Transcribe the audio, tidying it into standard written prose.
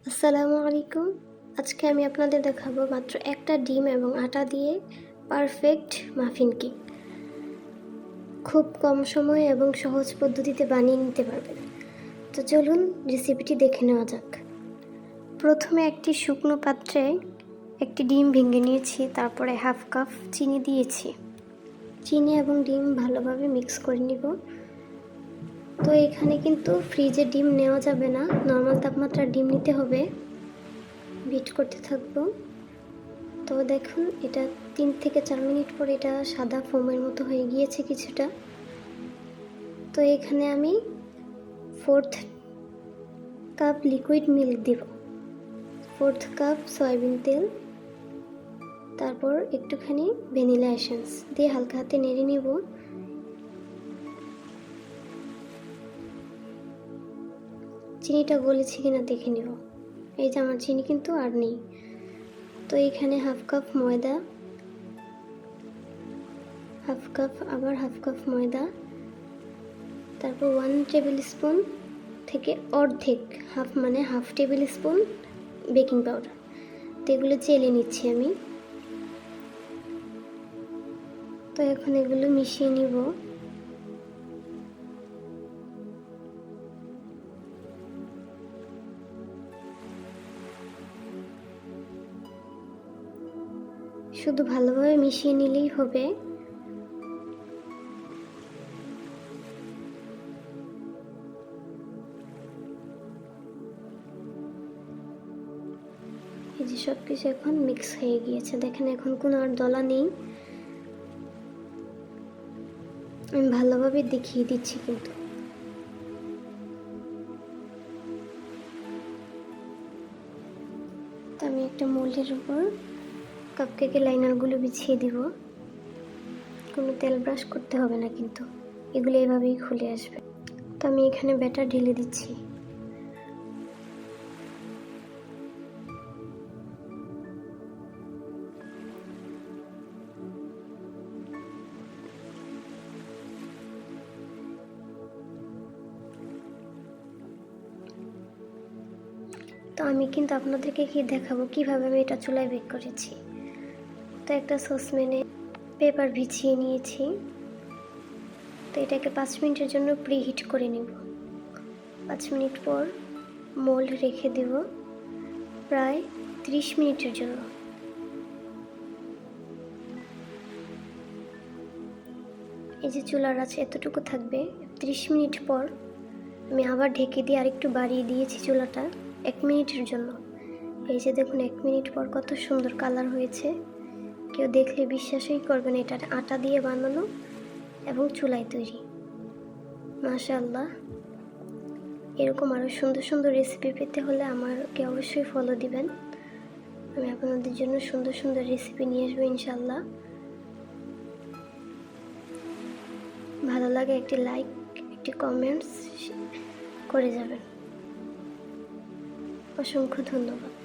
আসসালামু আলাইকুম। আজকে আমি আপনাদের দেখাবো মাত্র একটা ডিম এবং আটা দিয়ে পারফেক্ট মাফিন কেক। খুব কম সময়ে এবং সহজ পদ্ধতিতে বানিয়ে নিতে পারবেন। তো চলুন রেসিপিটি দেখে নেওয়া যাক। প্রথমে একটি শুকনো পাত্রে একটি ডিম ভেঙে নিয়েছি, তারপরে হাফ কাপ চিনি দিয়েছি। চিনি এবং ডিম ভালোভাবে মিক্স করে নিব। তো এখানে কিন্তু ফ্রিজে ডিম নেওয়া যাবে না, নর্মাল তাপমাত্রার ডিম নিতে হবে। বিট করতে থাকবো। তো দেখুন, এটা 3 থেকে 4 মিনিট পর এটা সাদা ফোমের মতো হয়ে গিয়েছে কিছুটা। তো এখানে আমি 4th কাপ লিকুইড মিল্ক দিব, 4th কাপ সয়াবিন তেল, তারপর একটুখানি ভ্যানিলা এসেন্স দিয়ে হালকা হাতে নেড়ে নিব। চিনিটা গলেছে কিনা দেখে নিব। এই যে আমার চিনি কিন্তু আর নেই। তো এখানে হাফ কাপ ময়দা, আবার হাফ কাপ ময়দা, তারপর 1 টেবিল স্পুন থেকে অর্ধেক, half table spoon baking powder. তো এগুলো চেলে নিচ্ছি আমি। তো এখন এগুলো মিশিয়ে নিব। শুধু ভালোভাবে মিশিয়ে নিলেই হবে। এই যে সব কিছু এখন মিক্স হয়ে গিয়েছে, দেখেন এখন কোনো আর দলা নেই। আমি ভালোভাবে দেখিয়ে দিচ্ছি কিন্তু। তো আমি একটা মোল্ডের উপর কাপকেকের লাইনারগুলো বিছিয়ে দিব। কোনো তেল ব্রাশ করতে হবে না কিন্তু, এগুলো এভাবেই খুলে আসবে। তো আমি এখানে ব্যাটার ঢেলে দিচ্ছি। তো আমি কিন্তু আপনাদেরকে দেখাবো কিভাবে আমি এটা চুলায় বেক করেছি। তো একটা সসপ্যানে পেপার বিছিয়ে নিয়েছি। তো এটাকে 5 মিনিটের জন্য প্রিহিট করে নেব। 5 মিনিট পর মোল্ড রেখে দেব প্রায় 30 মিনিটের জন্য। এই যে চুলার আছে এতটুকু থাকবে। 30 মিনিট পর আমি আবার ঢেকে দিয়ে আরেকটু বাড়িয়ে দিয়েছি চুলাটা 1 মিনিটের জন্য। এই যে দেখুন 1 মিনিট পর কত সুন্দর কালার হয়েছে। কেউ দেখলে বিশ্বাসই করবেন এটা আটা দিয়ে বানানো এবং চুলায় তৈরি। মাশাআল্লাহ। এরকম আরও সুন্দর সুন্দর রেসিপি পেতে হলে আমাকে অবশ্যই ফলো দিবেন। আমি আপনাদের জন্য সুন্দর সুন্দর রেসিপি নিয়ে আসবো ইনশাআল্লাহ। ভালো লাগে একটি লাইক, একটি কমেন্টস করে যাবেন। অসংখ্য ধন্যবাদ।